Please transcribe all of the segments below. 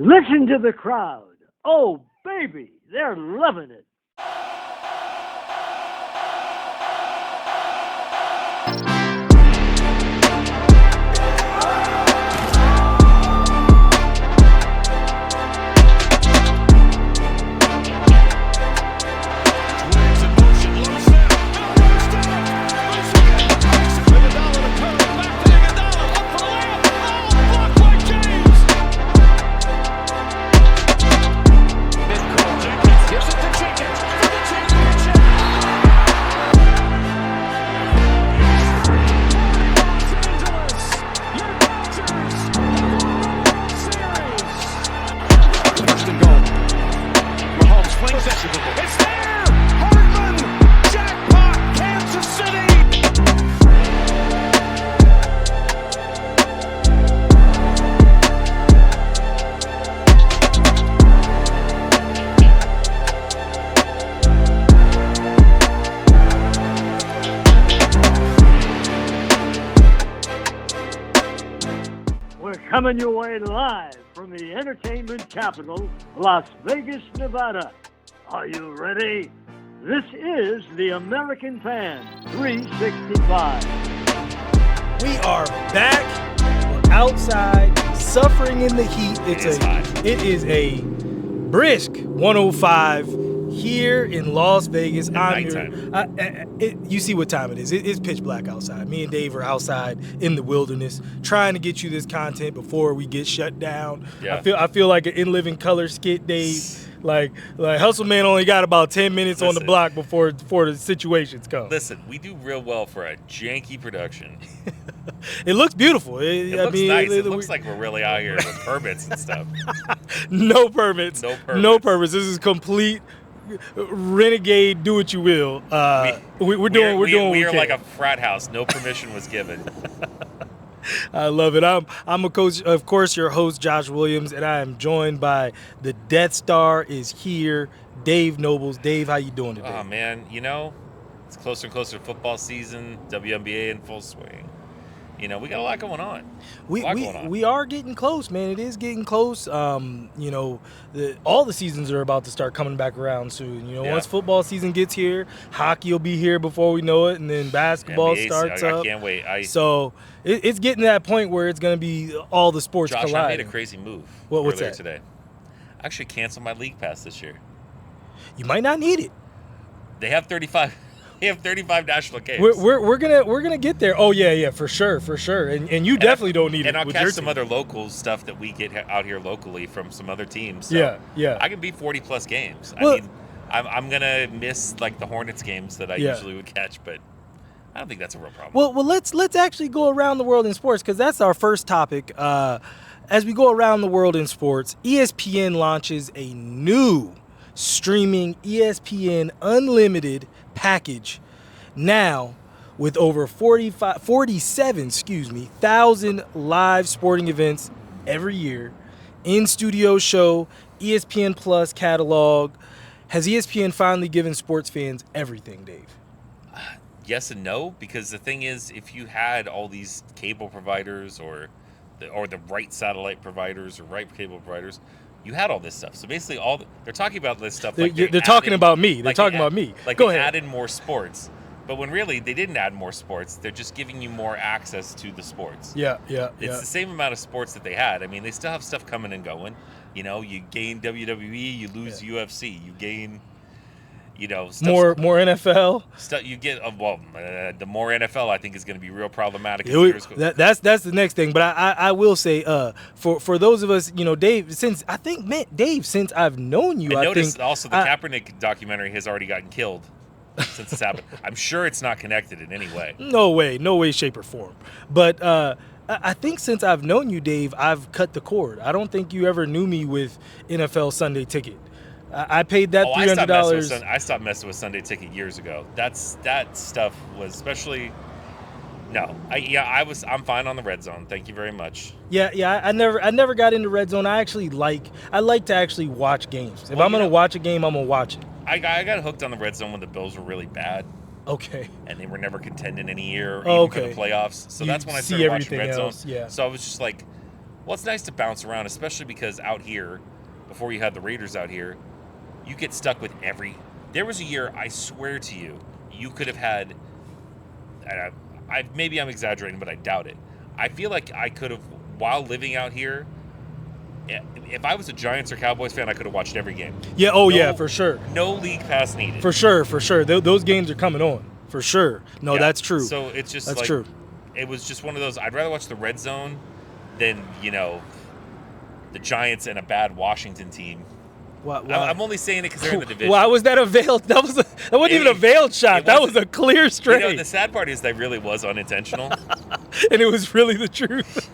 Listen to the crowd. Oh, baby, they're loving it. Coming your way live from the entertainment capital, Las Vegas, Nevada. Are you ready? This is the American Fan 365. We are back. We're outside, suffering in the heat. It is a brisk 105 here in Las Vegas. You see what time it is. It's pitch black outside. Me and Dave are outside in the wilderness trying to get you this content before we get shut down. Yeah. I feel like an In Living Color skit, Dave. Like Hustle Man only got about 10 minutes on the block before the situations come. Listen, we do real well for a janky production. It looks beautiful. It looks nice. It looks like we're really out here with permits and stuff. No permits. This is complete renegade. Do what you will. We're doing. We are like a frat house. No permission was given. I love it. I'm a coach, of course, your host, Josh Williams, and I am joined by the Death Star is here, Dave Nobles. Dave, how you doing today? Oh, man, it's closer and closer to football season, WNBA in full swing. We got a lot going on. We are getting close, man. It is getting close. All the seasons are about to start coming back around soon. Once football season gets here, hockey will be here before we know it, and then basketball starts up. I can't wait. So it's getting to that point where it's going to be all the sports Josh, colliding. I made a crazy move what's earlier that? Today. I actually canceled my league pass this year. You might not need it. They have 35. We have 35 national games. We're gonna get there. Oh yeah, for sure. And you definitely don't need it. And I'll with catch your some team. other local stuff that we get out here locally from some other teams. So yeah. I can be 40 plus games. Well, I'm gonna miss like the Hornets games that I usually would catch, but I don't think that's a real problem. Well, let's actually go around the world in sports because that's our first topic. As we go around the world in sports, ESPN launches a new streaming ESPN Unlimited package now with over 47,000 live sporting events every year, in-studio show, ESPN Plus catalog. Has ESPN finally given sports fans everything, Dave? Yes and no, because the thing is, if you had all these cable providers or the right satellite providers or right cable providers, you had all this stuff. So basically, they're talking about this stuff. They're talking about me. They're talking about me. Like Go they ahead. added more sports, but when really they didn't add more sports. They're just giving you more access to the sports. Yeah. It's the same amount of sports that they had. I mean, they still have stuff coming and going. You gain WWE, you lose UFC, you gain. More NFL. Stuff you get. The more NFL, I think, is going to be real problematic. That's the next thing. But I will say, for those of us, Dave, since I've known you, I noticed also the Kaepernick documentary has already gotten killed since this happened. I'm sure it's not connected in any way. No way, shape, or form. But I think since I've known you, Dave, I've cut the cord. I don't think you ever knew me with NFL Sunday Ticket. I paid that $300. I stopped messing with Sunday Ticket years ago. That stuff was especially. No, I'm fine on the Red Zone. Thank you very much. Yeah. I never got into Red Zone. I like to actually watch games. If I'm gonna watch a game, I'm gonna watch it. I got hooked on the Red Zone when the Bills were really bad. Okay. And they were never contending any year, even for the playoffs. So that's when I started watching Red Zone. Yeah. So I was just like, Well, it's nice to bounce around, especially because out here, before you had the Raiders out here, you get stuck with every. There was a year, I swear to you, you could have had. Maybe I'm exaggerating, but I doubt it. I feel like I could have, while living out here, if I was a Giants or Cowboys fan, I could have watched every game. Yeah. Oh, yeah, for sure. No league pass needed. For sure. Those games are coming on. For sure. No, Yeah, that's true. So it's just that's like, true. It was just one of those. I'd rather watch the Red Zone than the Giants and a bad Washington team. Why? I'm only saying it because they're in the division. Why was that a veiled? That wasn't even a veiled shot. That was a clear straight. The sad part is that really was unintentional. And it was really the truth.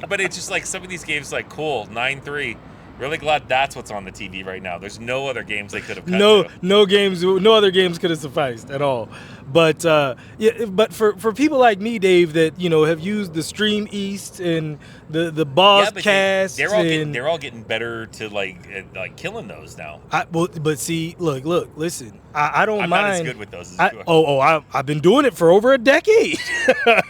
But it's just like some of these games, like, cool, 9-3. Really glad that's what's on the TV right now. There's no other games they could have cut to. No other games could have sufficed at all. But but for people like me, Dave, that have used the Stream East and the Boss Cast, they're all getting better to like killing those now. But see, look, listen, I don't I'm mind. not as good with those as you are. I've been doing it for over a decade.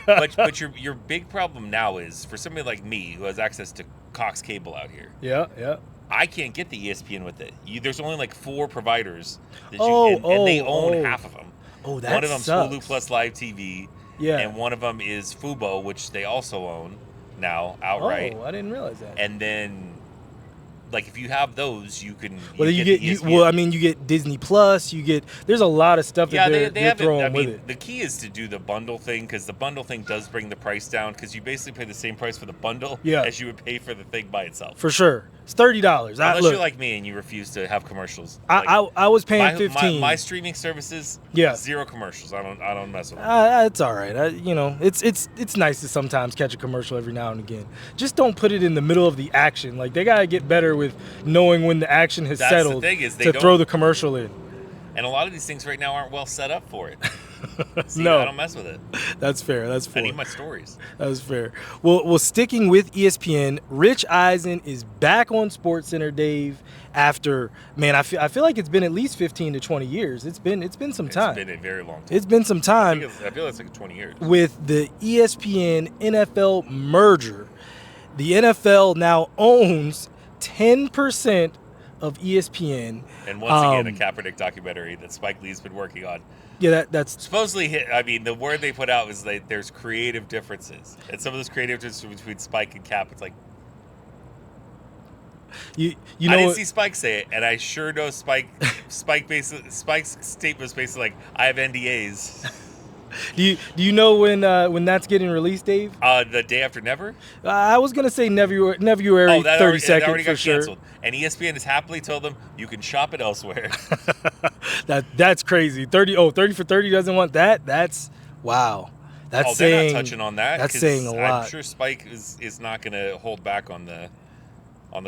but your big problem now is for somebody like me who has access to Cox Cable out here. Yeah. I can't get the ESPN with it. There's only like 4 providers, and they own half of them. Oh, that one of them's sucks. Hulu Plus Live TV, and one of them is Fubo, which they also own now outright. Oh, I didn't realize that. And then, like, if you have those, you can. You get Disney Plus. There's a lot of stuff that they're throwing with it. The key is to do the bundle thing, because the bundle thing does bring the price down, because you basically pay the same price for the bundle as you would pay for the thing by itself. For sure. It's $30. Unless you're like me and you refuse to have commercials. I was paying $15. My streaming services, 0 commercials. I don't mess with them. It's all right. It's nice to sometimes catch a commercial every now and again. Just don't put it in the middle of the action. Like, they gotta get better with knowing when the action has settled to throw the commercial in. And a lot of these things right now aren't well set up for it. See, no, I don't mess with it. That's fair. I need my stories. That's fair. Well, sticking with ESPN, Rich Eisen is back on SportsCenter, Dave. After, man, I feel like it's been at least 15 to 20 years. It's been some time. It's been a very long time. It's been some time. I feel it's like 20 years. With the ESPN NFL merger, the NFL now owns 10% of ESPN. And once again, a Kaepernick documentary that Spike Lee's been working on. Yeah, that's supposedly hit. I mean, the word they put out was that there's creative differences, and some of those creative differences between Spike and Cap, it's like, I didn't see Spike say it, and I sure know Spike's statement was basically like, I have NDAs. Do you know when that's getting released, Dave? The day after Never. I was gonna say February 32nd already for got sure. Canceled. And ESPN has happily told them you can shop it elsewhere. That's crazy. 30 for 30 doesn't want that. That's wow. That's saying, they're not touching on that. That's saying a lot. I'm sure Spike is not going to hold back on the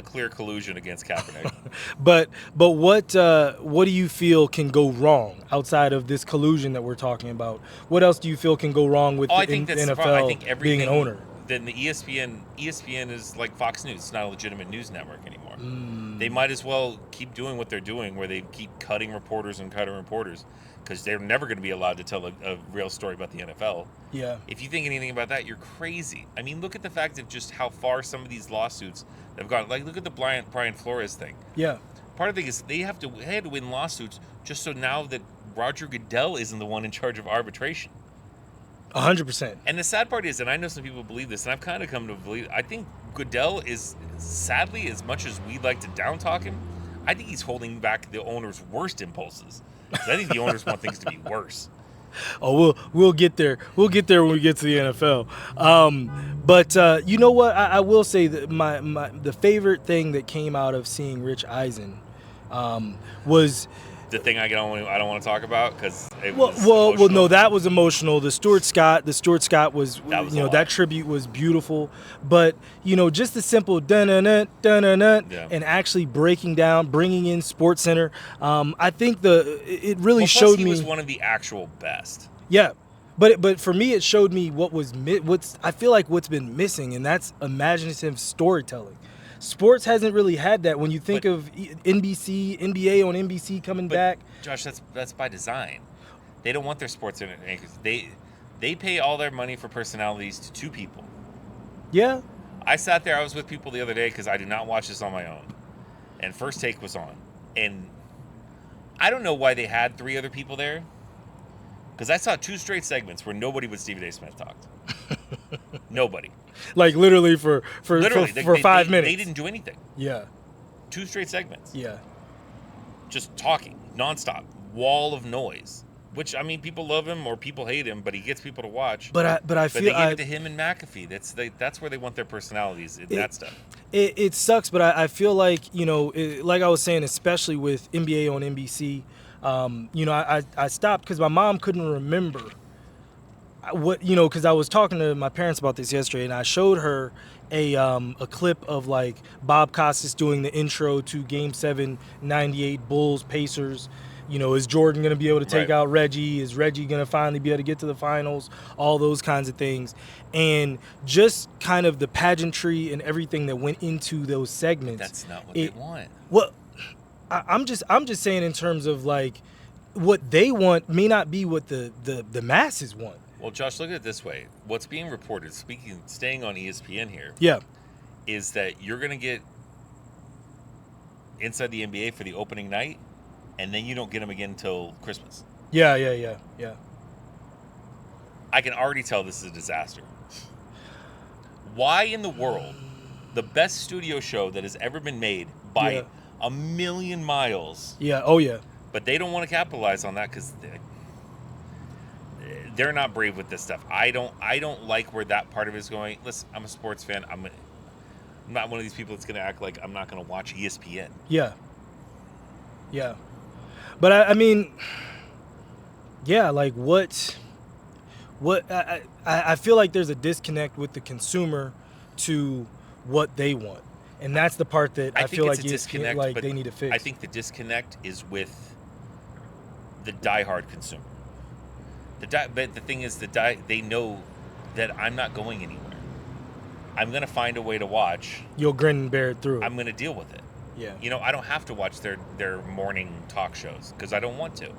clear collusion against Kaepernick. but what do you feel can go wrong outside of this collusion that we're talking about? What else do you feel can go wrong with the NFL being an owner? Then the ESPN is like Fox News. It's not a legitimate news network anymore. They might as well keep doing what they're doing, where they keep cutting reporters, because they're never going to be allowed to tell a real story about the NFL. Yeah. If you think anything about that, you're crazy. I mean, look at the fact of just how far some of these lawsuits have gone. Like, look at the Brian Flores thing. Yeah. Part of the thing is they had to win lawsuits just so now that Roger Goodell isn't the one in charge of arbitration. 100%. And the sad part is, and I know some people believe this, and I've kind of come to believe, I think Goodell is, sadly, as much as we'd like to down-talk him, I think he's holding back the owner's worst impulses. I think the owners want things to be worse. Oh, we'll get there. We'll get there when we get to the NFL. But you know what? I will say that the favorite thing that came out of seeing Rich Eisen was the thing I don't want to talk about because no, that was emotional. The Stuart Scott was that tribute was beautiful, but just the simple dun-dun-dun, dun-dun-dun, and actually bringing in SportsCenter. I think it really showed me he was one of the actual best. Yeah. But for me, it showed me what's been missing, and that's imaginative storytelling. Sports hasn't really had that. When you think of NBA on NBC coming back, Josh, that's by design. They don't want their sports anchors. They pay all their money for personalities to 2 people. Yeah. I sat there. I was with people the other day because I do not watch this on my own. And First Take was on. And I don't know why they had 3 other people there. Because I saw 2 straight segments where nobody but Stephen A. Smith talked. Nobody. Like literally for 5 minutes. They didn't do anything. Yeah. 2 straight segments. Yeah. Just talking nonstop. Wall of noise. Which, I mean, people love him or people hate him, but he gets people to watch. But I feel they give it to him and McAfee. That's where they want their personalities in that stuff. It sucks, but I feel like, like I was saying, especially with NBA on NBC, I stopped because my mom couldn't remember because I was talking to my parents about this yesterday, and I showed her a clip of like Bob Costas doing the intro to Game 7, 98 Bulls Pacers. Is Jordan going to be able to take out Reggie? Is Reggie going to finally be able to get to the finals? All those kinds of things. And just kind of the pageantry and everything that went into those segments. That's not what they want. Well, I'm just saying in terms of like what they want may not be what the masses want. Well, Josh, look at it this way. What's being reported, staying on ESPN here, is that you're going to get inside the NBA for the opening night, and then you don't get them again until Christmas. Yeah. I can already tell this is a disaster. Why in the world, the best studio show that has ever been made by a million miles. Yeah, oh yeah. But they don't want to capitalize on that because they're not brave with this stuff. I don't like where that part of it is going. Listen, I'm a sports fan. I'm not one of these people that's going to act like I'm not going to watch ESPN. Yeah. But I mean, like what I feel like there's a disconnect with the consumer to what they want. And that's the part that I feel like ESPN, like they need to fix. I think the disconnect is with the diehard consumer. But the thing is, they know that I'm not going anywhere. I'm going to find a way to watch. You'll grin and bear it through. I'm going to deal with it. Yeah. I don't have to watch their morning talk shows because I don't want to.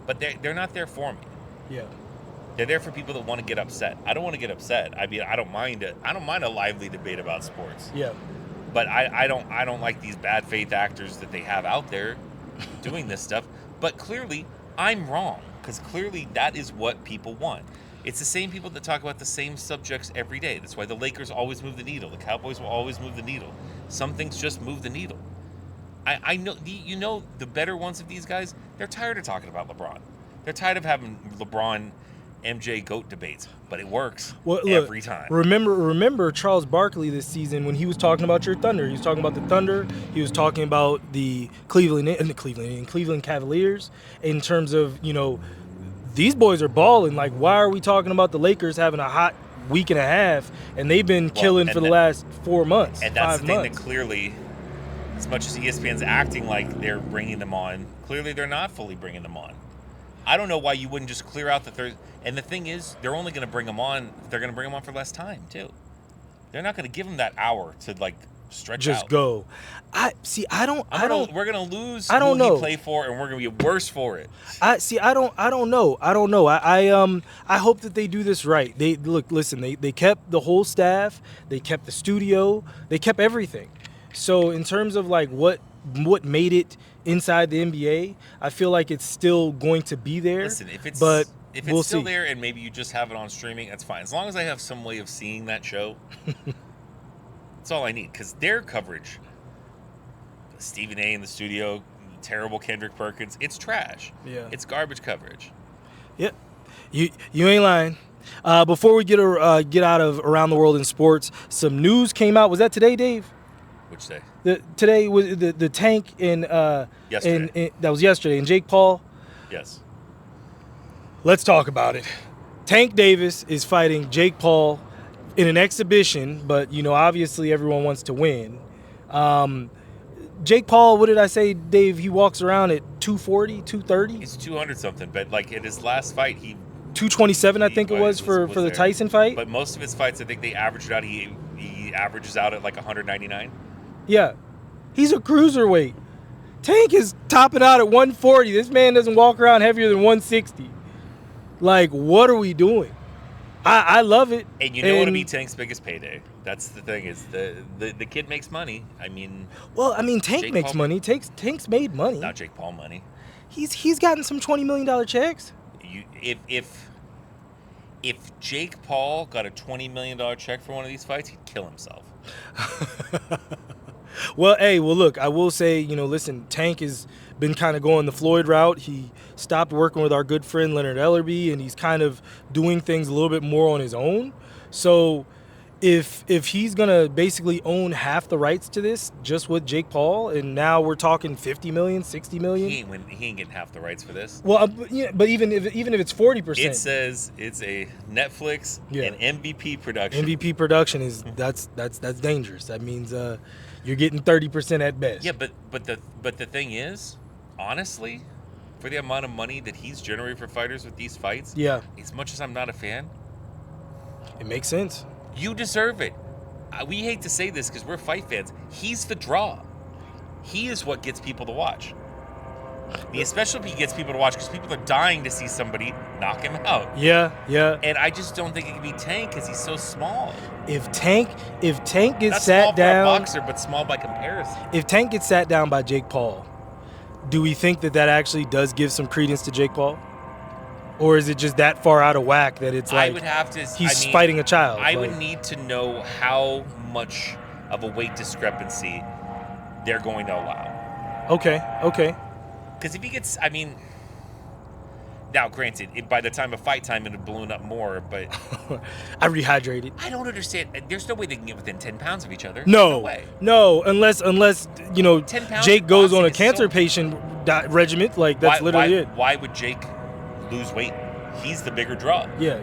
But they're not there for me. Yeah. They're there for people that want to get upset. I don't want to get upset. I mean, I don't mind it. I don't mind a lively debate about sports. Yeah. But I don't like these bad faith actors that they have out there doing this stuff. But clearly, I'm wrong because clearly that is what people want. It's the same people that talk about the same subjects every day. That's why the Lakers always move the needle. The Cowboys will always move the needle. Some things just move the needle. I know, the better ones of these guys, they're tired of talking about LeBron. They're tired of having LeBron, MJ, GOAT debates, but it works every time. Remember Charles Barkley this season when he was talking about your Thunder. He was talking about the Thunder. He was talking about the Cleveland Cavaliers in terms of, these boys are balling. Like, why are we talking about the Lakers having a hot week and a half and they've been killing for the last 4 months? And that's the thing that clearly, as much as ESPN's acting like they're bringing them on, clearly they're not fully bringing them on. I don't know why you wouldn't just clear out the Thursday. And the thing is, they're only going to bring them on. They're going to bring them on for less time too. They're not going to give them that hour to like stretch just out. go. I don't. We're going to lose. I don't know. He play for, and we're going to be worse for it. I don't know. I hope that they do this right. They kept the whole staff. They kept the studio. They kept everything. So in terms of like what made it inside the NBA, I feel like it's still going to be there. Listen, if it's we'll still see. there and maybe you just have it on streaming, that's fine. As long as I have some way of seeing that show, that's all I need. Because their coverage, Stephen A. in the studio, terrible Kendrick Perkins, it's trash. Yeah, it's garbage coverage. Yep, you ain't lying. Before we get out of Around the World in Sports, some news came out. Was that today, Dave? Which day? Today was the Tank and yesterday. That was yesterday. And Jake Paul. Yes. Let's talk about it. Tank Davis is fighting Jake Paul in an exhibition, but obviously everyone wants to win. Jake Paul, what did I say, Dave? He walks around at 240, 230. He's 200 something, but like in his last fight, he 227, I think it was for the Tyson fight. But most of his fights, I think they averaged out. He averages out at like 199. Yeah, he's a cruiserweight. Tank is topping out at 140. This man doesn't walk around heavier than 160. Like, what are we doing? I love it. And what'll be Tank's biggest payday? That's the thing is the kid makes money. I mean, Tank Jake makes Paul, money. Tank's made money. not Jake Paul money. He's gotten some $20 million checks. If Jake Paul got a $20 million check for one of these fights, he'd kill himself. Well, look, I will say, listen, Tank has been kind of going the Floyd route. He stopped working with our good friend Leonard Ellerbe, and he's kind of doing things a little bit more on his own. So if he's going to basically own half the rights to this just with Jake Paul, and now we're talking $50 million, $60 million. He ain't getting half the rights for this. Well, but even if it's 40%. It says it's a Netflix and MVP production. MVP production is that's dangerous. That means you're getting 30% at best. Yeah, but the thing is, honestly, for the amount of money that he's generated for fighters with these fights, as much as I'm not a fan, it makes sense. You deserve it. We hate to say this because we're fight fans. He's the draw. He is what gets people to watch. Especially if he gets people to watch because people are dying to see somebody knock him out. Yeah. And I just don't think it can be Tank because he's so small. If Tank gets Not sat small down, for a boxer, but small by comparison. If Tank gets sat down by Jake Paul, do we think that actually does give some credence to Jake Paul? Or is it just that far out of whack that it's like I would have to, he's fighting a child? I would need to know how much of a weight discrepancy they're going to allow. Okay. Because if he gets, now granted, by the time of fight time, it would balloon up more, but... I rehydrated. I don't understand. There's no way they can get within 10 pounds of each other. No way. No, unless Jake goes on a cancer patient regimen. Like, that's literally it. Why would Jake lose weight? He's the bigger draw. Yeah.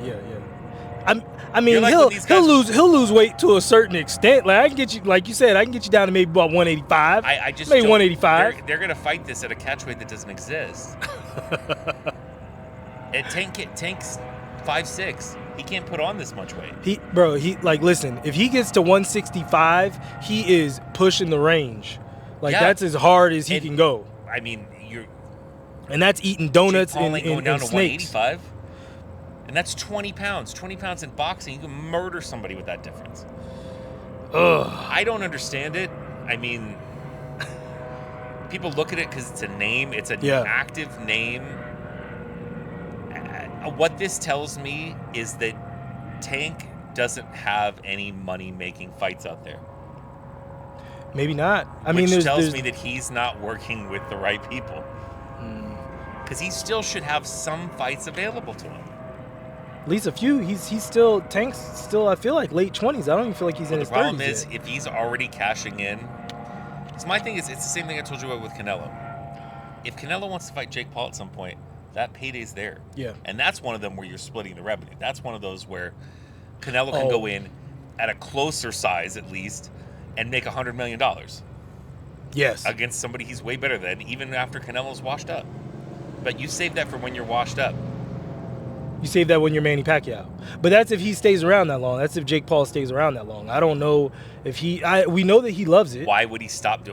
He'll lose weight to a certain extent. Like I can get you, like you said, I can get you down to maybe about 185. I just maybe 185. They're gonna fight this at a catch weight that doesn't exist. And Tank's 5'6". He can't put on this much weight. Listen, if he gets to 165, he is pushing the range. That's as hard as he can go. And that's eating donuts and going down and to snakes. 185. And that's 20 pounds. 20 pounds in boxing, you can murder somebody with that difference. Ugh. I don't understand it. People look at it because it's a name. It's an active name. What this tells me is that Tank doesn't have any money-making fights out there. Maybe not. Which tells me that he's not working with the right people. Because he still should have some fights available to him. At least a few. Tank's still, I feel like, late 20s. I don't even feel like he's in his 30s. The problem is, if he's already cashing in... Because my thing is, it's the same thing I told you about with Canelo. If Canelo wants to fight Jake Paul at some point, that payday's there. Yeah. And that's one of them where you're splitting the revenue. That's one of those where Canelo can go in at a closer size, at least, and make $100 million. Yes. Against somebody he's way better than, even after Canelo's washed up. But you save that for when you're washed up. You save that when you're Manny Pacquiao. But that's if he stays around that long. That's if Jake Paul stays around that long. I don't know if we know that he loves it. Why would he stop?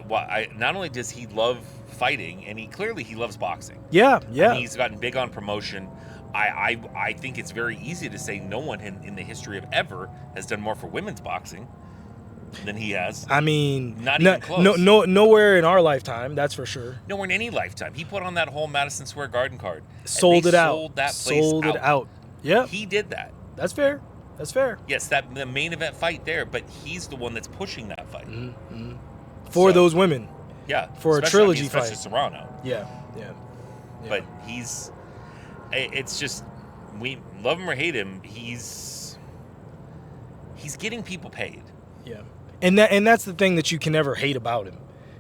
Not only does he love fighting, and he loves boxing. Yeah. He's gotten big on promotion. I think it's very easy to say no one in the history of ever has done more for women's boxing than he has. Not even close. Nowhere in our lifetime, that's for sure. Nowhere in any lifetime. He put on that whole Madison Square Garden card. Sold it out. Sold that place out. Yeah. He did that. That's fair. Yes, the main event fight there, but he's the one that's pushing that fight. Mm-hmm. For those women. Yeah. For a trilogy fight. Especially Serrano. Yeah. But it's just, we love him or hate him, he's getting people paid. Yeah. And that's the thing that you can never hate about him,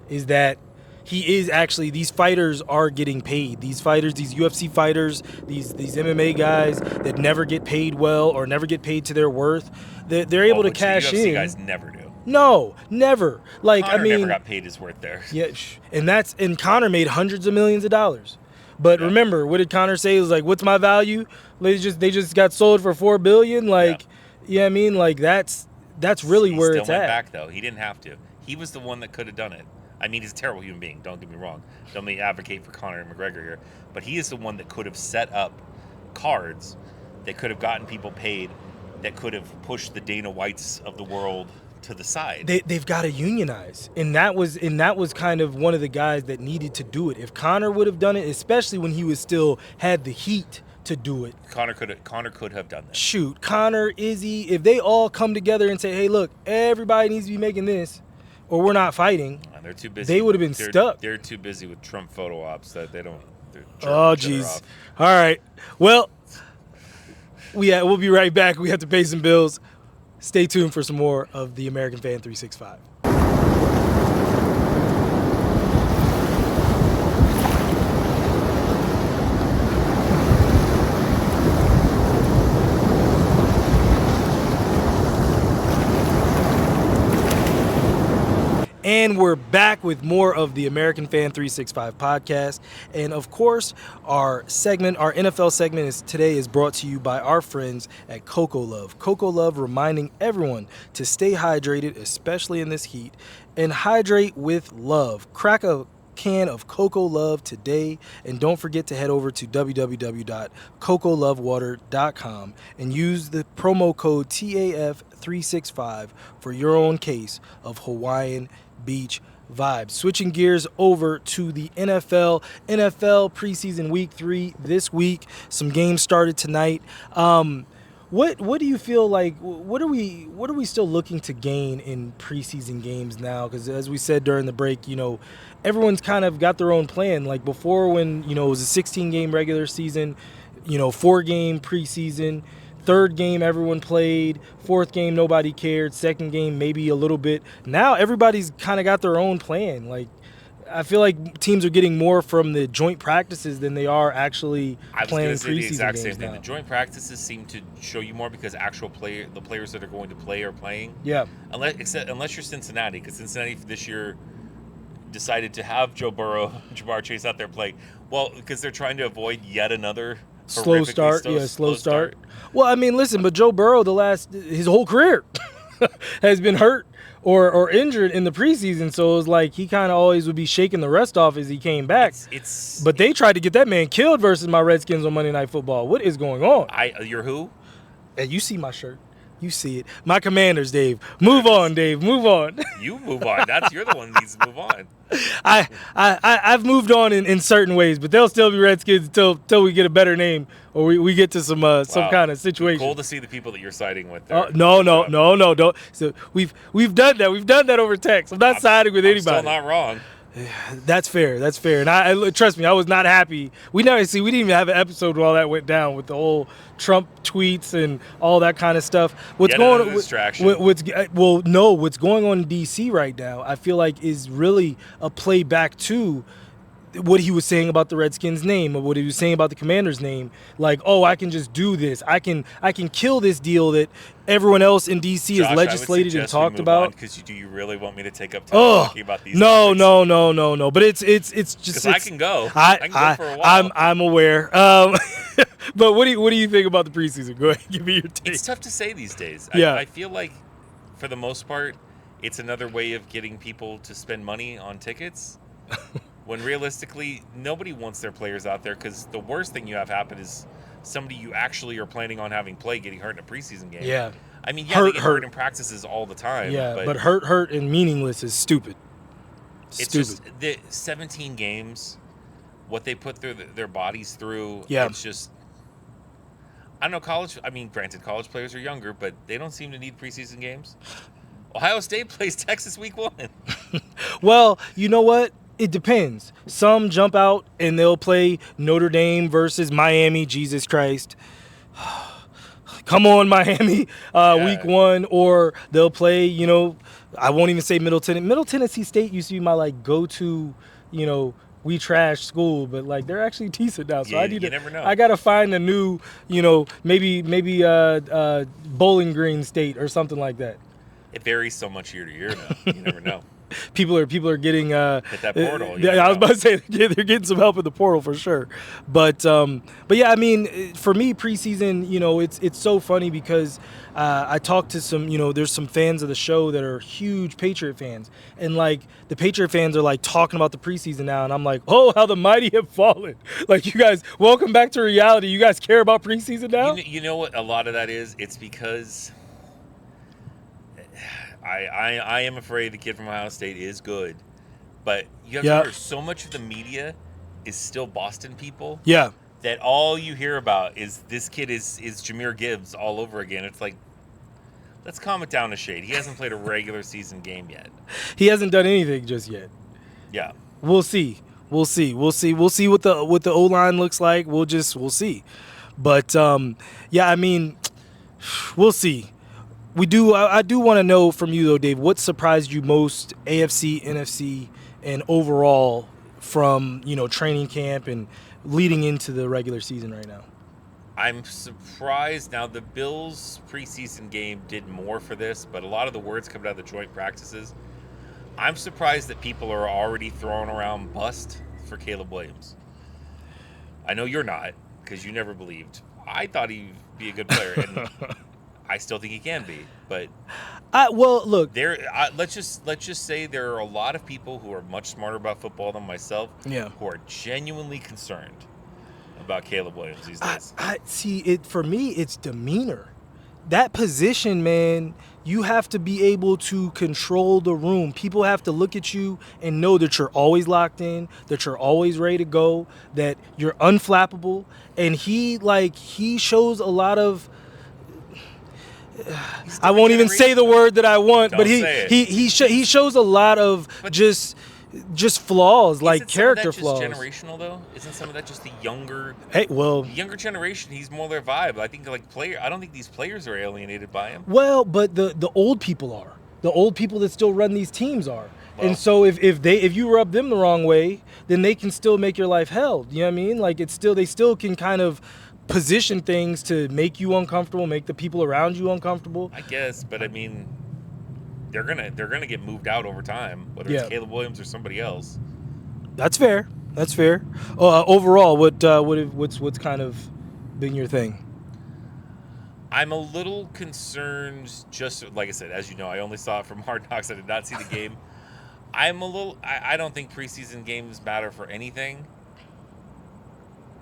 is that he is actually, these fighters are getting paid. These fighters, these UFC fighters, these MMA guys that never get paid well or never get paid to their worth, they're able to cash the UFC in. Guys never do. No, never. Conor never got paid his worth there. Yeah, and Conor made hundreds of millions of dollars. But remember, what did Conor say? It was like, what's my value? They just got sold for $4 billion. That's really where it's at. He still went back, though. He didn't have to. He was the one that could have done it. He's a terrible human being. Don't get me wrong. Don't let me advocate for Conor McGregor here. But he is the one that could have set up cards that could have gotten people paid, that could have pushed the Dana Whites of the world to the side. They've got to unionize, and that was kind of one of the guys that needed to do it. If Connor would have done it, especially when he was still had the heat to do it, Connor could have done that. Shoot, Connor, Izzy, if they all come together and say, "Hey, look, everybody needs to be making this, or we're not fighting," They're too busy. They would have been stuck. They're too busy with Trump photo ops that they don't. Oh, jeez. All right. Well, we'll be right back. We have to pay some bills. Stay tuned for some more of the American Fan 365. And we're back with more of the American Fan 365 podcast. And of course, our NFL segment today is brought to you by our friends at Coco Love. Coco Love reminding everyone to stay hydrated, especially in this heat, and hydrate with love. Crack a can of Coco Love today, and don't forget to head over to www.cocolovewater.com and use the promo code TAF365 for your own case of Hawaiian Beach vibes. Switching gears over to the NFL preseason week 3 this week. Some games started tonight. What do you feel like? What are we still looking to gain in preseason games now? Because as we said during the break, everyone's kind of got their own plan. Like before, when it was a 16-game regular season, 4-game preseason. Third game, everyone played. Fourth game, nobody cared. Second game, maybe a little bit. Now everybody's kind of got their own plan. Like, I feel like teams are getting more from the joint practices than they are actually playing preseason games. I was going to say the exact same thing. The joint practices seem to show you more because the players that are going to play are playing. Yeah. Unless you're Cincinnati, because Cincinnati this year decided to have Joe Burrow, Ja'Marr Chase out there play. Well, because they're trying to avoid yet another slow start. Well, I mean, listen, but Joe Burrow, his whole career has been hurt or injured in the preseason, so it was like he kind of always would be shaking the rest off as he came back. But they tried to get that man killed versus my Redskins on Monday Night Football. What is going on? You're who? Hey, you see my shirt. You see it. My Commanders, Dave. Move on, Dave. Move on. You move on. You're the one that needs to move on. I've moved on in certain ways, but they'll still be Redskins until we get a better name or we get to some kind of situation. Cool to see the people that you're siding with there. No, don't. So we've done that. We've done that over text. I'm not siding with anybody. Still not wrong. That's fair. And I trust me, I was not happy. We didn't even have an episode where all that went down with the whole Trump tweets and all that kind of stuff. What's going on? Distraction. What's going on in DC right now? I feel like is really a playback to what he was saying about the Redskins' name, or what he was saying about the Commanders' name. Like, oh, I can just do this. I can kill this deal that everyone else in DC has legislated and talked about. Because do you really want me to take up time talking about these? No. But it's just because I can go. I can go for a while. I'm aware. But what do you think about the preseason? Go ahead, give me your take. It's tough to say these days. Yeah. I feel like for the most part, it's another way of getting people to spend money on tickets. When realistically, nobody wants their players out there, because the worst thing you have happen is somebody you actually are planning on having play getting hurt in a preseason game. Yeah. I mean, they get hurt in practices all the time. Yeah, but hurt and meaningless is stupid. It's just the 17 games, what they put their bodies through. Yeah. It's just, I don't know, granted, college players are younger, but they don't seem to need preseason games. Ohio State plays Texas week 1. Well, you know what? It depends. Some jump out and they'll play Notre Dame versus Miami. Jesus Christ. Come on, Miami, week 1. Or they'll play, I won't even say Middle Tennessee State used to be my, go-to, we trash school, but, they're actually decent now. So you never know. I got to find a new, maybe Bowling Green State or something like that. It varies so much year to year now. You never know. People are getting hit that portal. I was about to say they're getting some help in the portal for sure. But yeah, I mean, for me, preseason, it's so funny because I talked to some, there's some fans of the show that are huge Patriot fans, and the Patriot fans are talking about the preseason now, and I'm like, oh, how the mighty have fallen. You guys, welcome back to reality. You guys care about preseason now? You know what? A lot of that is, it's because I am afraid the kid from Ohio State is good, but you have to remember, so much of the media is still Boston people. Yeah. That all you hear about is this kid is Jahmyr Gibbs all over again. It's like, let's calm it down a shade. He hasn't played a regular season game yet. He hasn't done anything just yet. Yeah. We'll see. We'll see what the O-line looks like. We'll see. But yeah, I mean, we'll see. I do want to know from you though, Dave, what surprised you most, AFC, NFC, and overall from, training camp and leading into the regular season right now? I'm surprised. Now, the Bills' preseason game did more for this, but a lot of the words coming out of the joint practices, I'm surprised that people are already throwing around bust for Caleb Williams. I know you're not, because you never believed. I thought he'd be a good player, and I still think he can be. But look, let's just say there are a lot of people who are much smarter about football than myself, who are genuinely concerned about Caleb Williams these days. I see it. For me, it's demeanor. That position, man, you have to be able to control the room. People have to look at you and know that you're always locked in, that you're always ready to go, that you're unflappable. And he shows a lot of, I won't even say the word that I want, but he shows a lot of just flaws, like character flaws. Isn't some of that just generational though? Isn't some of that just the younger? Younger generation. He's more their vibe. I think I don't think these players are alienated by him. Well, but the old people are. The old people that still run these teams are. Well, and so if you rub them the wrong way, then they can still make your life hell. You know what I mean? Like they still can kind of position things to make you uncomfortable, make the people around you uncomfortable. I guess, but I mean, they're gonna get moved out over time, whether it's Caleb Williams or somebody else. That's fair. Overall, what's kind of been your thing? I'm a little concerned. Just like I said, as you know, I only saw it from Hard Knocks. I did not see the game. I don't think preseason games matter for anything.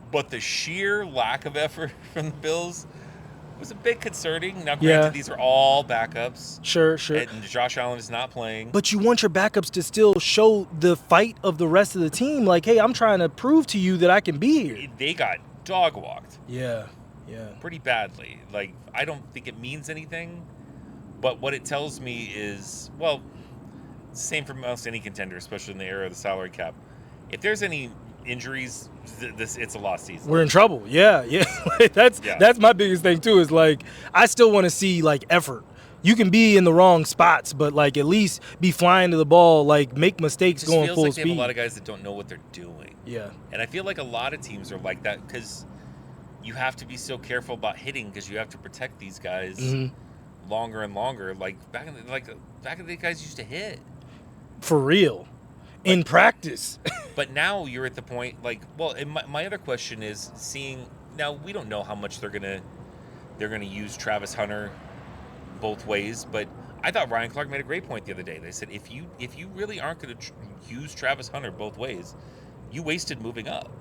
But the sheer lack of effort from the Bills was a bit concerning. Now, granted, these are all backups. Sure. And Josh Allen is not playing. But you want your backups to still show the fight of the rest of the team. Like, hey, I'm trying to prove to you that I can be here. They got dog-walked. Yeah. Pretty badly. Like, I don't think it means anything. But what it tells me is, well, it's the same for most any contender, especially in the era of the salary cap. If there's any injuries, it's a lost season. We're in trouble. Yeah. That's my biggest thing too. Is like I still want to see like effort. You can be in the wrong spots, but like at least be flying to the ball, like make mistakes going full speed. It feels like they have a lot of guys that don't know what they're doing. Yeah. And I feel like a lot of teams are like that because you have to be so careful about hitting because you have to protect these guys longer and longer. Like back in the day, guys used to hit for real. In practice. But now you're at the point, and my other question is now we don't know how much they're gonna use Travis Hunter both ways, but I thought Ryan Clark made a great point the other day. They said if you really aren't going to use Travis Hunter both ways, you wasted moving up.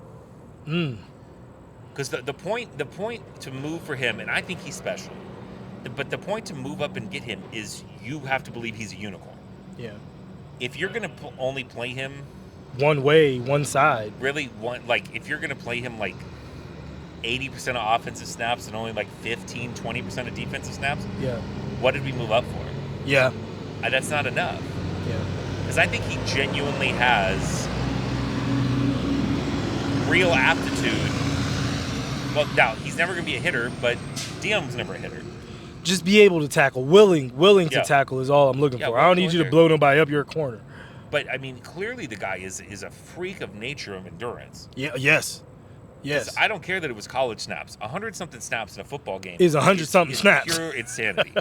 Because the point to move for him, and I think he's special, but the point to move up and get him is you have to believe he's a unicorn. Yeah. If you're going to only play him one way, one side, really if you're going to play him 80% of offensive snaps and only 15-20% of defensive snaps, what did we move up for? Yeah. That's not enough. Yeah. Because I think he genuinely has real aptitude. Well, now he's never going to be a hitter, but Diem's never a hitter. Just be able to tackle, willing to tackle is all I'm looking for. I don't need you to blow nobody up your corner. But I mean, clearly the guy is a freak of nature of endurance. Yeah. Yes. I don't care that it was college snaps. 100-something snaps in a football game is 100-something snaps. Pure insanity.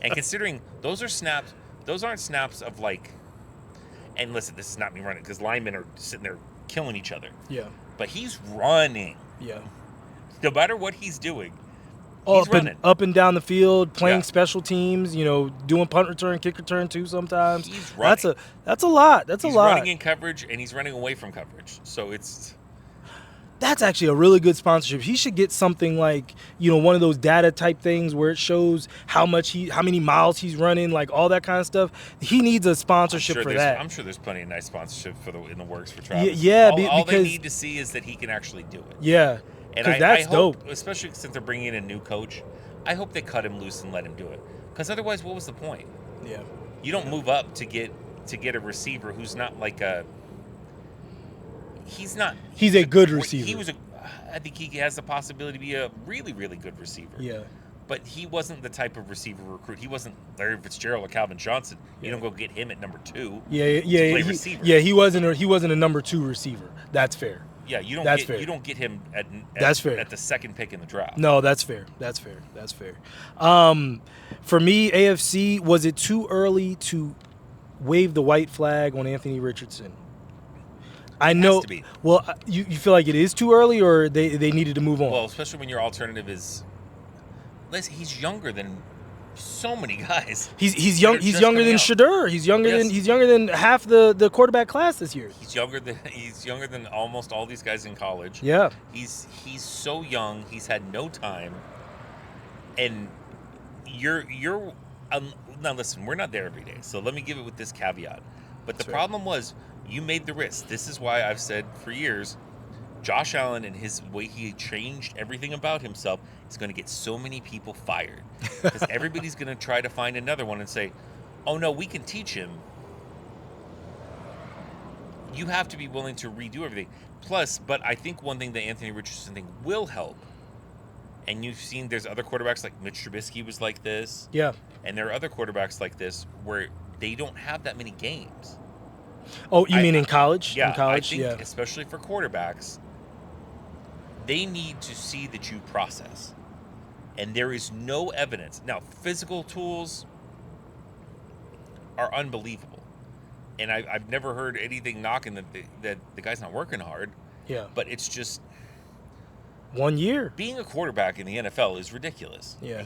And considering those aren't snaps of And listen, this is not me running because linemen are sitting there killing each other. Yeah. But he's running. Yeah. No matter what he's doing. Up and down the field, playing special teams, doing punt return, kick return too sometimes. He's running. That's a lot. He's running in coverage and he's running away from coverage. So That's actually a really good sponsorship. He should get something like, one of those data type things where it shows how many miles he's running, like all that kind of stuff. He needs a sponsorship for that. I'm sure there's plenty of nice sponsorship in the works for Travis. Yeah, all they need to see is that he can actually do it. Yeah, and that's hope, dope. Especially since they're bringing in a new coach, I hope they cut him loose and let him do it. Because otherwise, what was the point? Yeah, you don't move up to get a receiver who's not like a. He's a good receiver. I think he has the possibility to be a really, really good receiver. Yeah. But he wasn't the type of receiver recruit. He wasn't Larry Fitzgerald or Calvin Johnson. You don't go get him at number 2. Yeah. He wasn't a number 2 receiver. That's fair. Yeah, you don't get him at the second pick in the draft. No, that's fair. For me, AFC, was it too early to wave the white flag on Anthony Richardson? I know. Has to be. Well, you feel like it is too early, or they needed to move on? Well, especially when your alternative is, he's younger than so many guys. He's younger than Shedeur. He's younger than half the quarterback class this year. He's younger than almost all these guys in college. Yeah. He's so young. He's had no time, and you're now listen. We're not there every day, so let me give it with this caveat. But the problem was, you made the risk. This is why I've said for years, Josh Allen and his way he changed everything about himself is going to get so many people fired. Because everybody's going to try to find another one and say, oh, no, we can teach him. You have to be willing to redo everything. Plus, but I think one thing the Anthony Richardson thing will help, and you've seen there's other quarterbacks like Mitch Trubisky was like this. Yeah. And there are other quarterbacks like this where they don't have that many games. Oh, you mean in college? Yeah, in college? I think especially for quarterbacks, they need to see that you process. And there is no evidence. Now, physical tools are unbelievable. And I've never heard anything knocking that the guy's not working hard. Yeah. But it's just 1 year. Being a quarterback in the NFL is ridiculous. Yeah.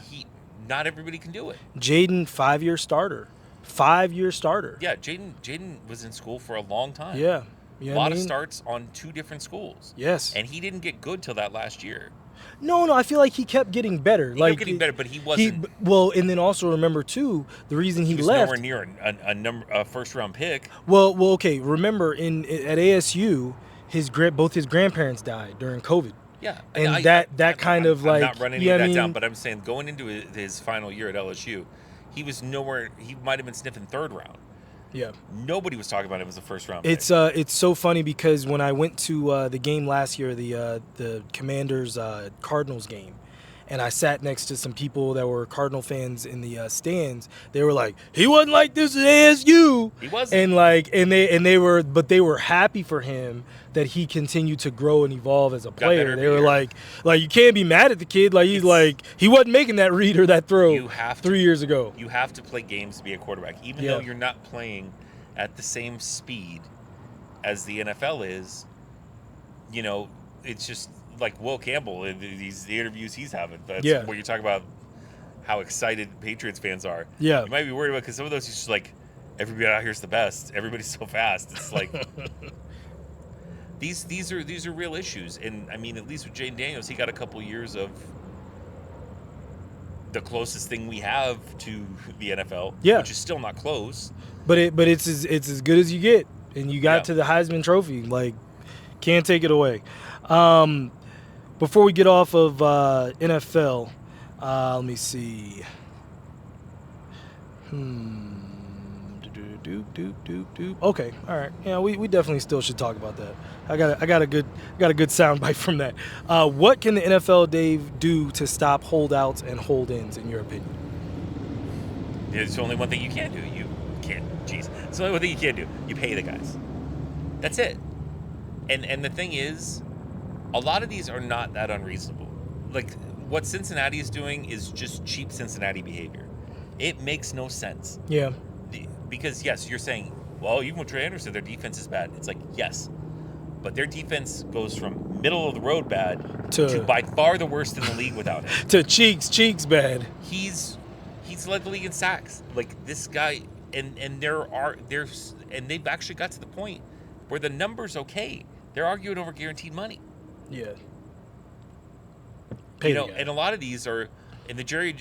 Not everybody can do it. Jaden, 5-year starter. 5-year starter. Yeah, Jaden was in school for a long time. Yeah. A lot of starts on 2 different schools. Yes. And he didn't get good till that last year. No, I feel like he kept getting better. He kept getting better, but he wasn't. And then also remember too, the reason he was left. Nowhere near a first-round pick. Well, okay. Remember, at ASU, both his grandparents died during COVID. Yeah, and I'm not running any of that down, but I'm saying going into his final year at LSU, he was nowhere. He might have been sniffing 3rd round. Yeah. Nobody was talking about him as a first-round pick. It's so funny because when I went to the game last year, the Commanders Cardinals game, and I sat next to some people that were Cardinal fans in the stands, they were like, "He wasn't like this at ASU." He wasn't. And they were happy for him that he continued to grow and evolve as a player. They were like you can't be mad at the kid. He wasn't making that read or that throw 3 years ago. You have to play games to be a quarterback, even though you're not playing at the same speed as the NFL is. It's just like Will Campbell in the interviews he's having. That's where you talk about how excited Patriots fans are. Yeah. You might be worried about, because some of those he's just like, everybody out here's the best. Everybody's so fast. It's like these are real issues. And I mean, at least with Jayden Daniels, he got a couple years of the closest thing we have to the NFL, which is still not close. But it's as good as you get, and you got to the Heisman Trophy. Can't take it away. Before we get off of NFL, let me see. Okay, all right. Yeah, we definitely still should talk about that. I got a good soundbite from that. What can the NFL, Dave, do to stop holdouts and hold-ins, in your opinion? There's only one thing you can't do. You can't. Jeez. There's only one thing you can't do. You pay the guys. That's it. And the thing is, a lot of these are not that unreasonable. Like, what Cincinnati is doing is just cheap Cincinnati behavior. It makes no sense. Yeah. Because, yes, you're saying, well, even with Trey Anderson, their defense is bad. It's like, yes. But their defense goes from middle of the road bad to by far the worst in the league without him. To cheeks bad. He's led the league in sacks. Like, this guy, and they've actually got to the point where the number's okay. They're arguing over guaranteed money. Yeah. And a lot of these are in the Jerry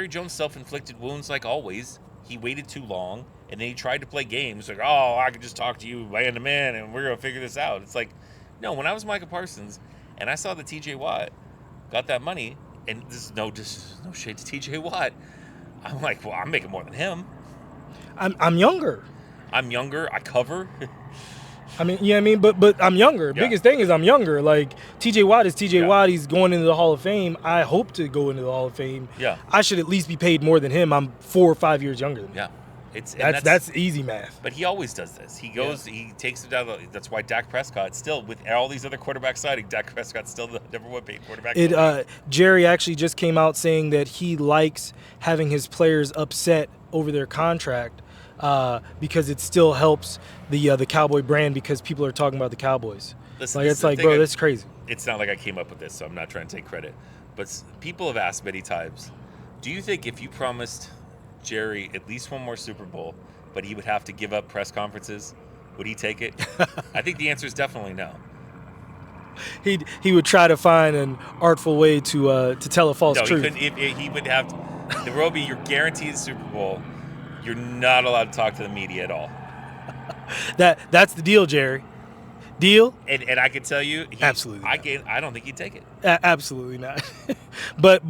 Jones self-inflicted wounds. Like always, he waited too long, and then he tried to play games like, "Oh, I could just talk to you man to man, and we're gonna figure this out." It's like, no. When I was Micah Parsons, and I saw that T.J. Watt got that money, and this is no shade to T.J. Watt. I'm like, well, I'm making more than him. I'm younger. I'm younger. I cover. I mean, yeah, I mean, but I'm younger. Yeah. Biggest thing is I'm younger. Like T.J. Watt is T.J. Yeah. Watt. He's going into the Hall of Fame. I hope to go into the Hall of Fame. Yeah. I should at least be paid more than him. I'm 4 or 5 years younger than him. Yeah. That's easy math. But he always does this. He goes, he takes it down. That's why Dak Prescott still, with all these other quarterbacks signing, Dak Prescott's still the number one paid quarterback. Jerry actually just came out saying that he likes having his players upset over their contract because it still helps the Cowboy brand because people are talking about the Cowboys. Listen, like it's like, bro, that's crazy. It's not like I came up with this, so I'm not trying to take credit. But people have asked many times, do you think if you promised Jerry at least one more Super Bowl, but he would have to give up press conferences, would he take it? I think the answer is definitely no. He would try to find an artful way to tell a false truth. No, he would have to. There will be your guaranteed Super Bowl. You're not allowed to talk to the media at all. That's the deal, Jerry. Deal? And I can tell you, absolutely. I don't think he'd take it. Absolutely not. but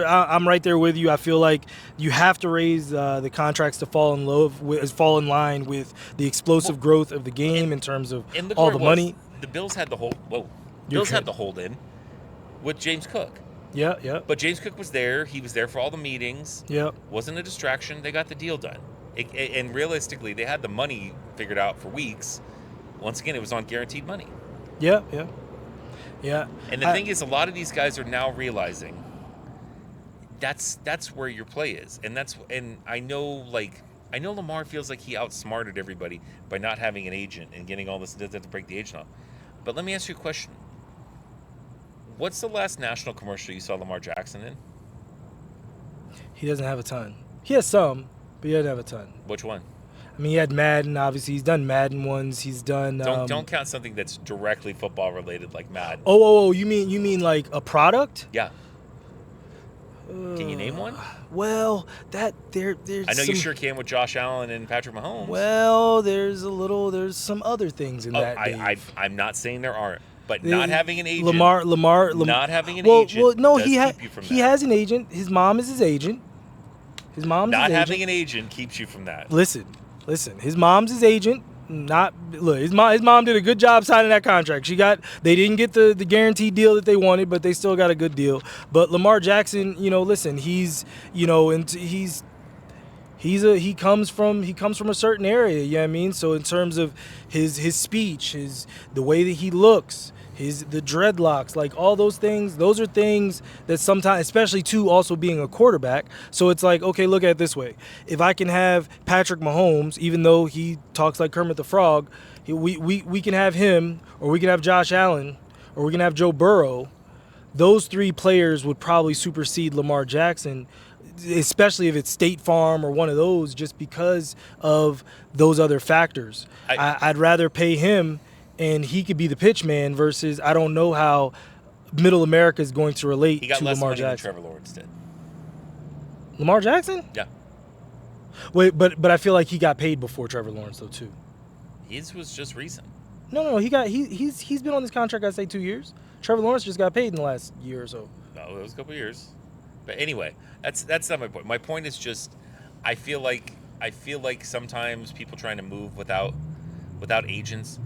I'm right there with you. I feel like you have to raise the contracts to fall in line with the explosive growth of the game in terms of all the money. The Bills had the hold in with James Cook. Yeah. But James Cook was there. He was there for all the meetings. Yeah. Wasn't a distraction. They got the deal done. And realistically, they had the money figured out for weeks. Once again, it was on guaranteed money. Yeah. And the thing is, a lot of these guys are now realizing that's where your play is. And I know Lamar feels like he outsmarted everybody by not having an agent and getting all this to break the agent off. But let me ask you a question. What's the last national commercial you saw Lamar Jackson in? He doesn't have a ton. He has some, but he doesn't have a ton. Which one? I mean, he had Madden, obviously. He's done Madden ones. He's done... Don't count something that's directly football related like Madden. Oh, you mean like a product? Yeah. Can you name one? Well, there's I know you sure can with Josh Allen and Patrick Mahomes. Well, there's some other things in that. I'm not saying there aren't, but not having an agent. Lamar. Not having an agent. Well, no, he has an agent. His mom is his agent. Not having an agent keeps you from that. Listen. His mom's his agent. His mom did a good job signing that contract. They didn't get the guaranteed deal that they wanted, but they still got a good deal. But Lamar Jackson, listen, he comes from a certain area, you know what I mean? So in terms of his speech, the way that he looks, the dreadlocks, like all those things, those are things that sometimes, especially too, also being a quarterback. So it's like, okay, look at it this way. If I can have Patrick Mahomes, even though he talks like Kermit the Frog, we can have him, or we can have Josh Allen, or we can have Joe Burrow. Those three players would probably supersede Lamar Jackson, especially if it's State Farm or one of those, just because of those other factors. I'd rather pay him and he could be the pitch man versus I don't know how Middle America is going to relate to Lamar Jackson. He got less money than Trevor Lawrence did. Lamar Jackson? Yeah. Wait, but I feel like he got paid before Trevor Lawrence though too. His was just recent. No, he's been on this contract I'd say 2 years. Trevor Lawrence just got paid in the last year or so. No, it was a couple of years. But anyway, that's not my point. My point is just I feel like sometimes people trying to move without agents.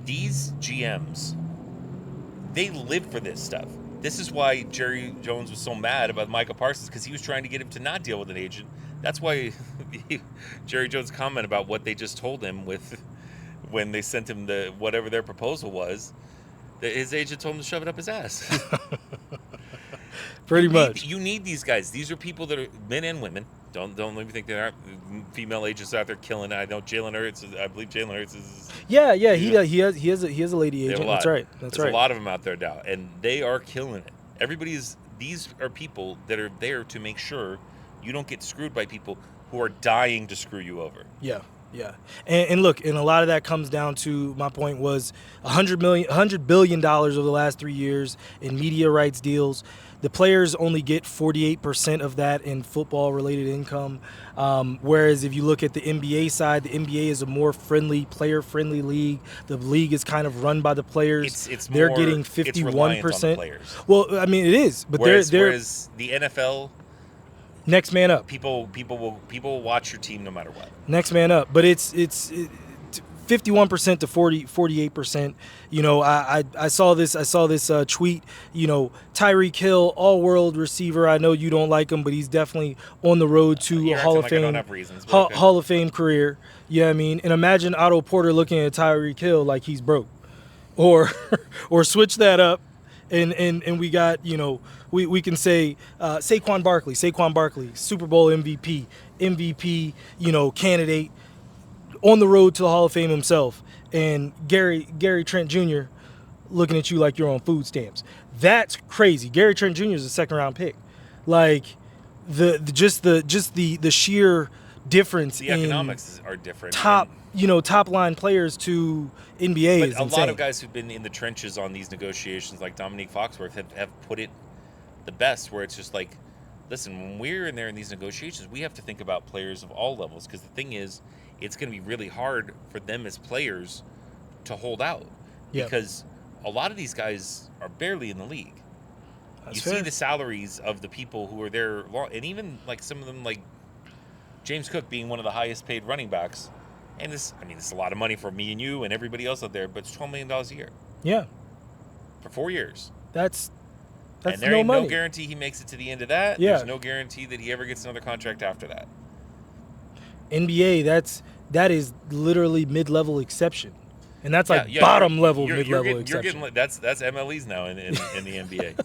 These GMs, they live for this stuff. This is why Jerry Jones was so mad about Micah Parsons, because he was trying to get him to not deal with an agent. That's why Jerry Jones' comment about what they just told him when they sent him whatever their proposal was, that his agent told him to shove it up his ass. Pretty much. You need these guys. These are people that are men and women. Don't let me think there aren't female agents out there killing it. I know Jalen Hurts. I believe Jalen Hurts is. Yeah. He has a lady agent. That's right. There's a lot of them out there now, and they are killing it. These are people that are there to make sure you don't get screwed by people who are dying to screw you over. Yeah. Yeah. And look, and a lot of that comes down to, my point was $100 billion over the last 3 years in media rights deals. The players only get 48% of that in football-related income. Whereas if you look at the NBA side, the NBA is a more player-friendly league. The league is kind of run by the players. They're more, getting it's reliant on the 51%. players. Well, I mean, it is, but whereas they're the NFL, next man up. People will watch your team no matter what. Next man up, but it's 51% to 48%. You know, I saw this tweet. You know, Tyreek Hill, all-world receiver. I know you don't like him, but he's definitely on the road to a Hall of Fame. I don't have reasons, Hall of Fame career. Yeah, I mean, and imagine Otto Porter looking at Tyreek Hill like he's broke, or switch that up, and we got, you know, we can say Saquon Barkley, Super Bowl MVP, you know, candidate, on the road to the Hall of Fame himself, and Gary Trent Jr. looking at you like you're on food stamps. That's crazy. Gary Trent Jr. is a second-round pick. Like the sheer difference. The economics are different. Top line players to NBA but is a insane. lot of guys who've been in the trenches on these negotiations, like Dominique Foxworth, have put it the best, where it's just like, listen, when we're in there in these negotiations, we have to think about players of all levels, because the thing is, it's going to be really hard for them as players to hold out. Yep. Because a lot of these guys are barely in the league. That's you fair. see the salaries of the people who are there, and even like some of them, like James Cook being one of the highest paid running backs. And this is a lot of money for me and you and everybody else out there, but it's $12 million a year. Yeah. For 4 years. That's and there no ain't money. no guarantee he makes it to the end of that. Yeah. There's no guarantee that he ever gets another contract after that. NBA, that is literally mid-level exception, and that's like bottom level mid-level exception. That's MLEs now in the NBA.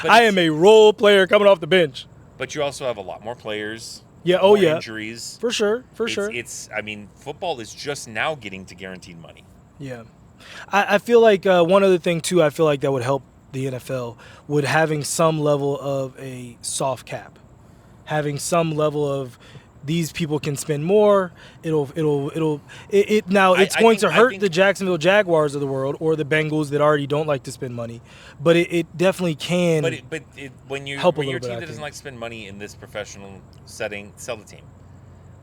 I am a role player coming off the bench. But you also have a lot more players. Yeah. More injuries. For sure. Football is just now getting to guaranteed money. Yeah. I feel like one other thing too. I feel like that would help the NFL would having some level of a soft cap, having some level of these people can spend more. Now it's going to hurt the Jacksonville Jaguars of the world or the Bengals that already don't like to spend money, but it definitely can. But when your team that doesn't like to spend money in this professional setting, sell the team.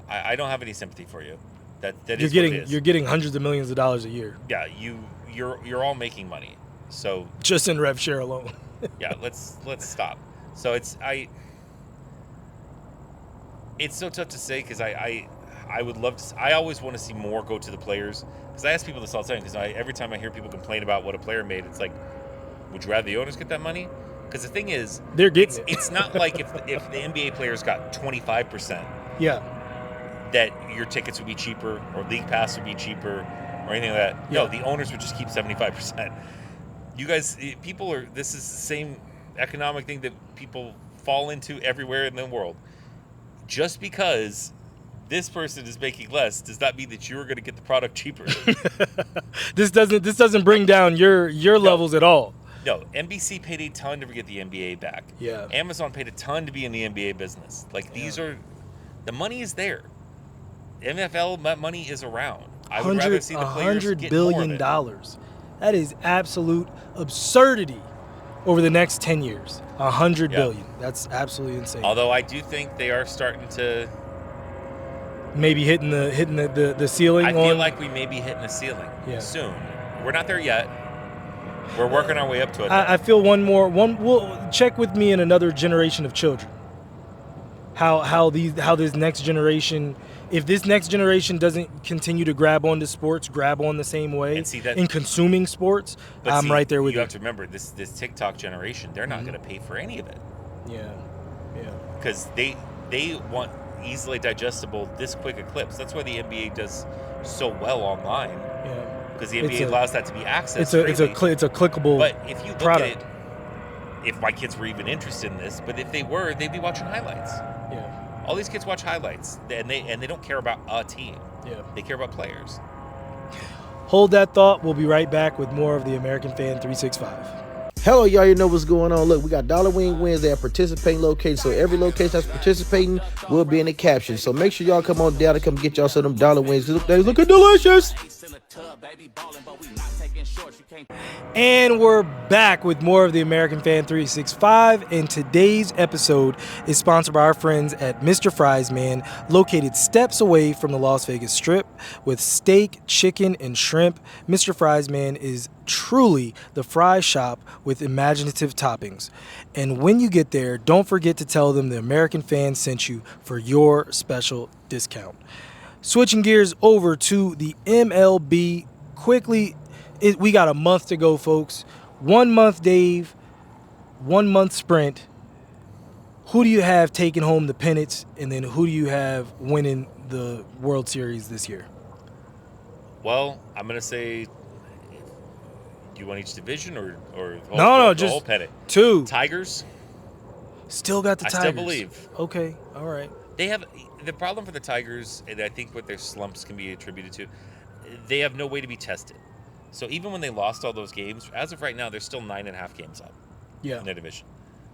I don't have any sympathy for you. You're getting hundreds of millions of dollars a year. Yeah, you're all making money. So just in rev share alone. Yeah, let's stop. So it's so tough to say, because I would love to. I always want to see more go to the players, because I ask people this all the time. Because every time I hear people complain about what a player made, it's like, would you rather the owners get that money? Because the thing is, they're getting it. It's not like if the NBA players got 25%. Yeah. That your tickets would be cheaper, or league pass would be cheaper, or anything like that. Yeah. No, the owners would just keep 75%. You guys, this is the same economic thing that people fall into everywhere in the world. Just because this person is making less does not mean that you're going to get the product cheaper. This doesn't bring down your levels at all. No, NBC paid a ton to get the NBA back. Yeah. Amazon paid a ton to be in the NBA business. Like, the money is there. NFL money is around. I would rather see the players get $100 billion. More of it. That is absolute absurdity over the next 10 years. $100 billion. That's absolutely insane. Although I do think they are starting to maybe hitting the ceiling. I feel like we may be hitting a ceiling soon. We're not there yet. We're working our way up to it. I feel we'll check with me in another generation of children. How this next generation, if this next generation doesn't continue to grab on the same way in consuming sports, I'm right there with you. You have to remember, this TikTok generation, they're not going to pay for any of it. Yeah. Because they want easily digestible, this quick of clips. That's why the NBA does so well online. Yeah. Because the NBA allows that to be accessed. It's a clickable. But if you look product. at it, if my kids were even interested in this, but if they were, they'd be watching highlights. Yeah. All these kids watch highlights, and they don't care about a team. Yeah. They care about players. Hold that thought. We'll be right back with more of the American Fan 365. Hello, y'all. You know what's going on. Look, we got Dollar Wing Wednesday at participating locations. So every location that's participating will be in the caption. So make sure y'all come on down and come get y'all some of them Dollar Wings. They're looking delicious. And we're back with more of the American Fan 365, and today's episode is sponsored by our friends at Mr. Fries Man, located steps away from the Las Vegas Strip with steak, chicken, and shrimp. Mr. Fries Man is truly the fry shop with imaginative toppings. And when you get there, don't forget to tell them the American Fan sent you for your special discount. Switching gears over to the MLB quickly. We got a month to go, folks. 1 month, Dave. 1 month sprint. Who do you have taking home the pennants, and then who do you have winning the World Series this year? Well, I'm going to say, do you want each division or no, the just whole pennant? 2. Tigers. Still got the Tigers. I still believe. Okay, all right. They have the problem for the Tigers, and I think what their slumps can be attributed to, they have no way to be tested. So even when they lost all those games, as of right now, they're still 9.5 games up in their division.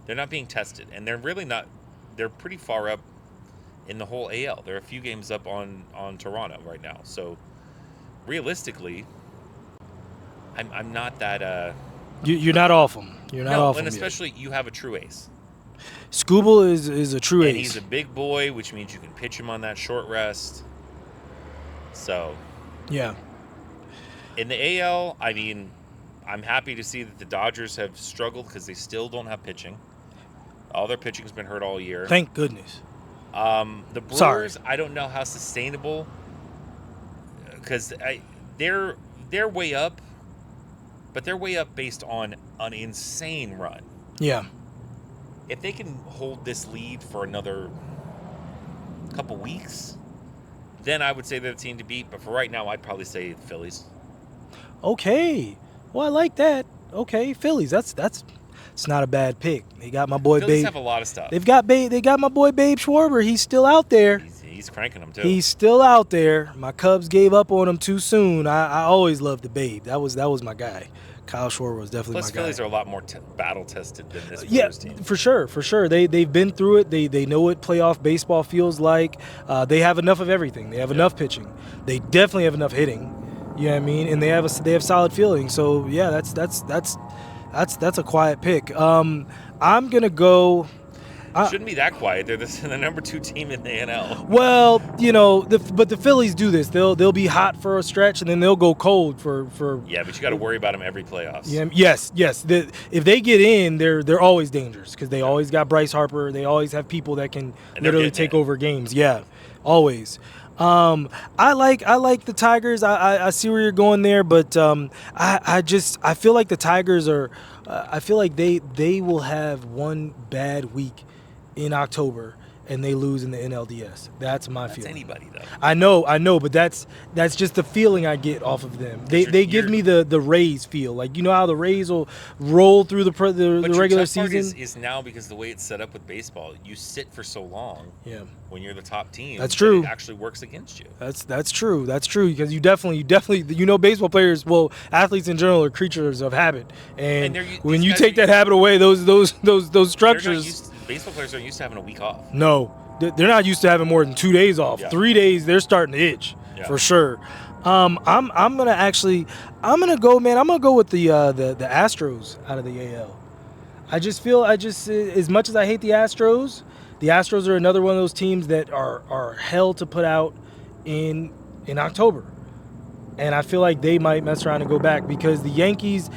They're not being tested, and they're really not. They're pretty far up in the whole AL. They're a few games up on Toronto right now. So realistically, I'm not that. You're not off them. You're not off them. And especially you have a true ace. Skubal is a true ace. And he's a big boy, which means you can pitch him on that short rest. So. Yeah. In the AL, I mean, I'm happy to see that the Dodgers have struggled because they still don't have pitching. All their pitching's been hurt all year. Thank goodness. The Brewers, I don't know how sustainable, because they're way up, but they're way up based on an insane run. Yeah. If they can hold this lead for another couple weeks, then I would say they're the team to beat. But for right now, I'd probably say the Phillies. Okay. Well, I like that. Okay, Phillies. It's not a bad pick. They got my boy Phillies Babe. have a lot of stuff. They got my boy Babe Schwarber. He's still out there. He's cranking them too. He's still out there. My Cubs gave up on him too soon. I always loved the Babe. That was my guy. Kyle Schwarber was definitely Plus, my guy. Phillies are a lot more battle tested than this Brewers team. For sure. They've been through it. They know what playoff baseball feels like. They have enough of everything. They have enough pitching. They definitely have enough hitting. You know what I mean? And they have solid fielding. So yeah, that's a quiet pick. I'm gonna go. Shouldn't be that quiet. They're the number 2 team in the NL. Well, but the Phillies do this. They'll be hot for a stretch and then they'll go cold for. Yeah, but you got to worry about them every playoffs. Yeah, yes. If they get in, they're always dangerous because they always got Bryce Harper. They always have people that can literally take over games. Yeah, always. I like the Tigers. I see where you're going there, but I feel like the Tigers are. I feel like they will have one bad week in October and they lose in the NLDS. That's my feeling. That's anybody though. I know, but that's just the feeling I get off of them. They give me the Rays feel. Like, you know how the Rays will roll through the regular season? Is now because the way it's set up with baseball, you sit for so long. Yeah. When you're the top team, that's true. It actually works against you. That's true because you definitely baseball players, well, athletes in general are creatures of habit, and when you take that habit away, those structures. Baseball players aren't used to having a week off. No, they're not used to having more than 2 days off. Yeah. 3 days, they're starting to itch for sure. I'm gonna go, man. I'm gonna go with the Astros out of the AL. I just feel as much as I hate the Astros are another one of those teams that are hell to put out in October. And I feel like they might mess around and go back because the Yankees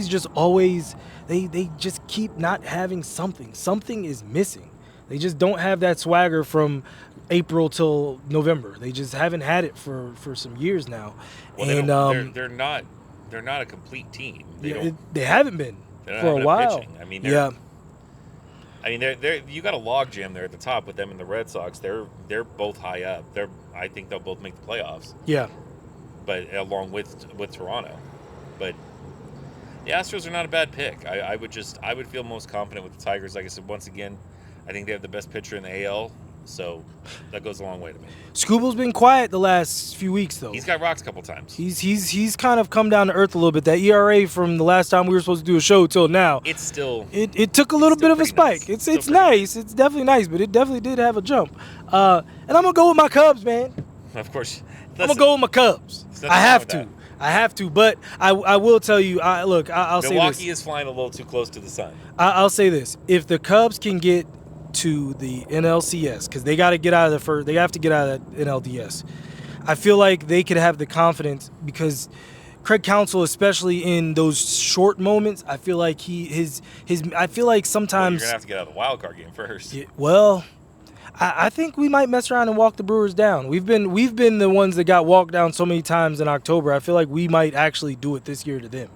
just always they just keep not having something. Something is missing. They just don't have that swagger from April till November. They just haven't had it for some years now. Well, and they're not a complete team. They haven't been for a while. Pitching. I mean, they're you got a log jam there at the top with them and the Red Sox. They're both high up. I think they'll both make the playoffs. Yeah. But along with Toronto. But the Astros are not a bad pick. I would feel most confident with the Tigers. Like I said, once again, I think they have the best pitcher in the AL So that goes a long way to me. Scooble's been quiet the last few weeks, though. He's got rocks a couple times. He's kind of come down to earth a little bit. That ERA from the last time we were supposed to do a show till now, It's still it took a little bit of a spike. nice. It's nice. It's definitely nice, but it definitely did have a jump. And I'm gonna go with my Cubs, man. of course. I'm gonna go with my Cubs. I have to. But I will tell you. I'll say this. Milwaukee is flying a little too close to the sun. I'll say this: if the Cubs can get to the NLCS, because they got to get out of the first, they have to get out of the NLDS. I feel like they could have the confidence because Craig Counsell, especially in those short moments, I feel like I feel like sometimes You're gonna have to get out of the wild card game first. I think we might mess around and walk the Brewers down. We've been the ones that got walked down so many times in October. I feel like we might actually do it this year to them,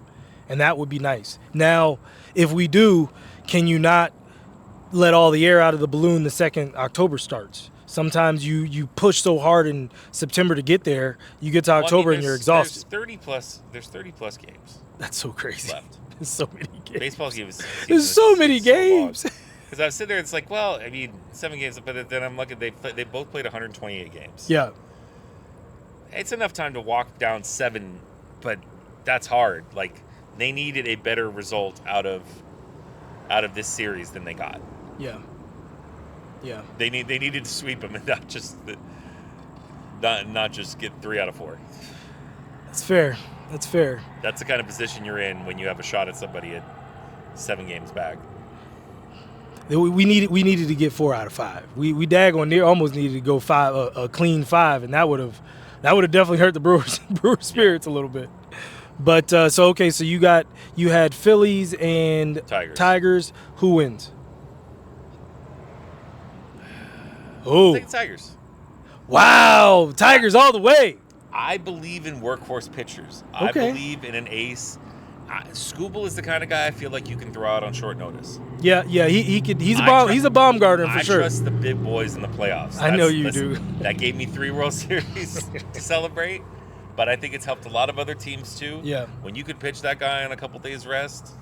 and that would be nice. Now, if we do, can you not let all the air out of the balloon the second October starts? Sometimes you push so hard in September to get there, you get to October and you're exhausted. There's 30 plus games. That's so crazy. Left. There's so many games. Baseball games. There's so many games. Because I was sitting there, it's like, well, I mean, 7 games, but then I'm looking. They both played 128 games. Yeah. It's enough time to walk down 7, but that's hard. Like, they needed a better result out of this series than they got. Yeah. Yeah. They needed to sweep them and not just get 3 out of 4. That's fair. That's the kind of position you're in when you have a shot at somebody at 7 games back. We needed to get 4 out of 5. We daggone almost needed to go 5 a clean 5, and that would have definitely hurt the Brewers spirits a little bit. But so you had Phillies and Tigers. Who wins? Oh, I think Tigers. Wow, Tigers all the way. I believe in workhorse pitchers. Okay. I believe in an ace. Scooble is the kind of guy I feel like you can throw out on short notice. Yeah, he could. He's a bomb gardener for sure. I trust the big boys in the playoffs. I know you do. That gave me 3 World Series to celebrate, but I think it's helped a lot of other teams too. Yeah. When you could pitch that guy on a couple days rest,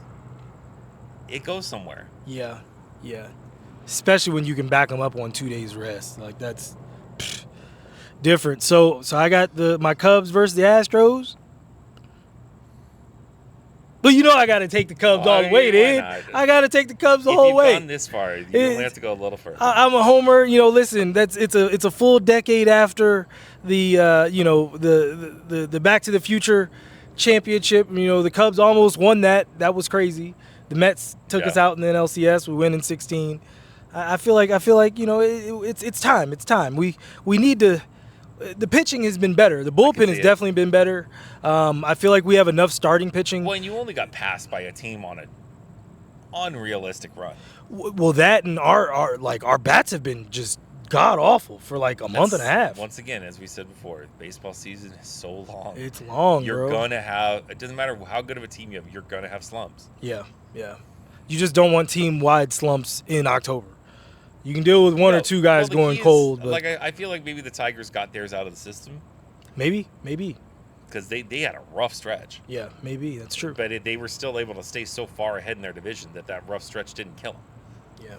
it goes somewhere. Yeah. Especially when you can back them up on 2 days rest, like that's different. So I got my Cubs versus the Astros. But I got to take the Cubs all the way, dude. I got to take the Cubs the whole way. If you've gone this far, you only have to go a little further. I'm a homer. Listen, it's a full decade after the the Back to the Future championship. The Cubs almost won that. That was crazy. The Mets took us out in the NLCS. We win in 16. I feel like it's time. It's time. We need to. The pitching has been better. The bullpen has definitely been better. I feel like we have enough starting pitching. Well, and you only got passed by a team on an unrealistic run. Well, that and our bats have been just god awful for like a month and a half. Once again, as we said before, baseball season is so long. It's long, You're bro. gonna have. It doesn't matter how good of a team you have. You're gonna have slumps. Yeah. You just don't want team-wide slumps in October. You can deal with one or two guys going cold. But I feel like maybe the Tigers got theirs out of the system. Maybe. Because they had a rough stretch. Yeah, maybe. That's true. But they were still able to stay so far ahead in their division that rough stretch didn't kill them. Yeah.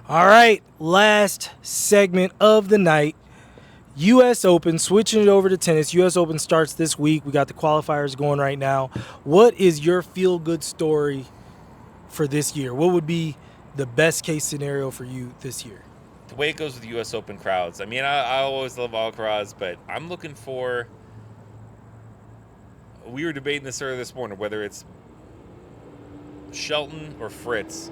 All right, last segment of the night. U.S. Open, switching it over to tennis. U.S. Open starts this week. We got the qualifiers going right now. What is your feel-good story for this year? What would be the best case scenario for you this year? The way it goes with the U.S. Open crowds. I mean, I always love all crowds, but I'm looking for. We were debating this earlier this morning, whether it's Shelton or Fritz,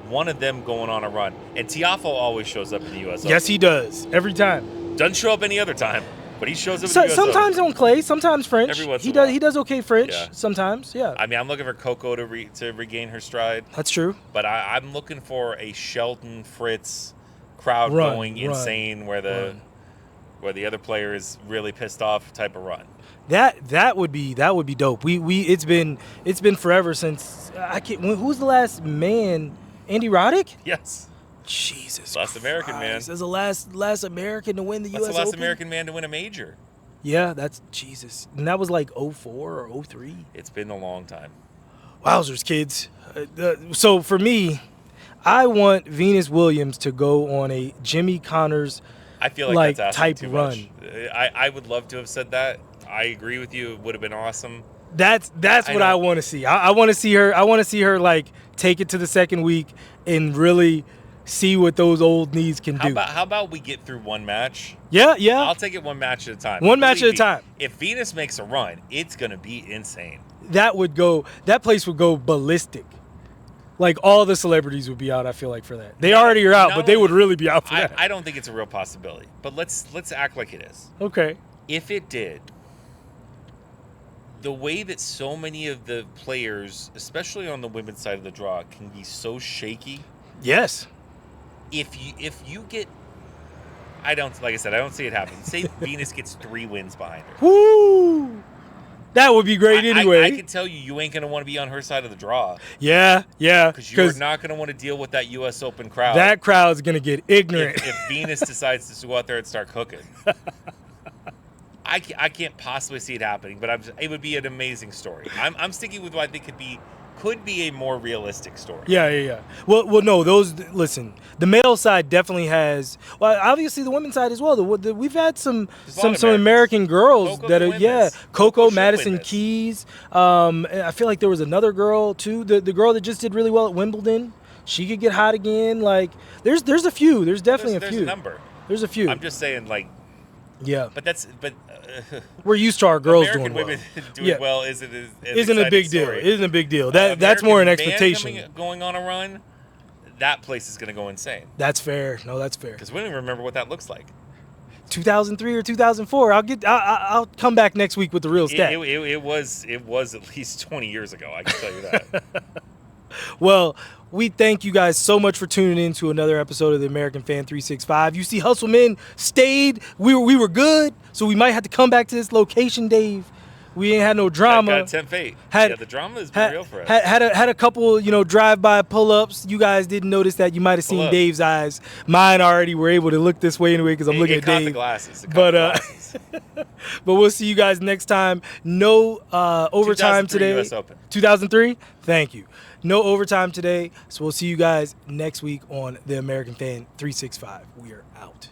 one of them going on a run. And Tiafoe always shows up in the U.S. Open. Yes, he does. Every time. Doesn't show up any other time, but he shows up in the U.S. Sometimes Open. on clay, sometimes French. Every once he in a while. He does okay French sometimes, yeah. I mean, I'm looking for Coco to regain her stride. That's true. But I'm looking for a Shelton, Fritz crowd going insane where the other player is really pissed off type of run. That would be dope. It's been forever since who's the last man? Andy Roddick? Yes. Jesus. Last American man. That's the last American to win the U.S. Open. That's the last American man to win a major. Yeah, that's Jesus. And that was like 04 or 03. It's been a long time. Wowzers, kids. So for me, I want Venus Williams to go on a Jimmy Connors I feel like that's asking type too run. much. I would love to have said that. I agree with you. It would have been awesome. That's what I want to see. I want to see her. I want to see her like take it to the second week and really see what those old knees can do. How about we get through one match? Yeah. I'll take it one match at a time. One match at a time. If Venus makes a run, it's gonna be insane. That place would go ballistic. Like all the celebrities would be out. I feel like for that. They already are out, but they would really be out for that. I don't think it's a real possibility. But let's act like it is. Okay. If it did, the way that so many of the players, especially on the women's side of the draw, can be so shaky. Yes. If you get, I don't see it happening. Say Venus gets 3 wins behind her. Woo! That would be great anyway. I can tell you ain't going to want to be on her side of the draw. Yeah. Because you're not going to want to deal with that U.S. Open crowd. That crowd's going to get ignorant. If Venus decides to go out there and start cooking. I can't possibly see it happening, but it would be an amazing story. I'm sticking with what I think could be a more realistic story. Yeah. Well, no, listen, the male side definitely has, well, obviously the women's side as well. We've had some American girls that are, Coco, Madison Keys. I feel like there was another girl too, the girl that just did really well at Wimbledon. She could get hot again. Like, there's a few. There's definitely a few. There's a number. There's a few. I'm just saying, like, yeah. But we're used to our girls American doing well. women doing well isn't a big deal. Isn't a big deal. That's more an expectation. Going on a run, that place is going to go insane. That's fair. No, that's fair. Because we don't even remember what that looks like. 2003 or 2004. I'll come back next week with the real stat. It was at least 20 years ago. I can tell you that. Well, we thank you guys so much for tuning in to another episode of the American Fan 365. You see, Hustlemen stayed. We were good, so we might have to come back to this location, Dave. We ain't had no drama. Got tempt fate. The drama has been real for us. Had a couple, drive-by pull-ups. You guys didn't notice that. You might have seen Dave's eyes. Mine already were able to look this way anyway because I'm looking at Dave. The glasses. But we'll see you guys next time. No overtime today. US Open. 2003. Thank you. No overtime today. So we'll see you guys next week on the American Fan 365. We are out.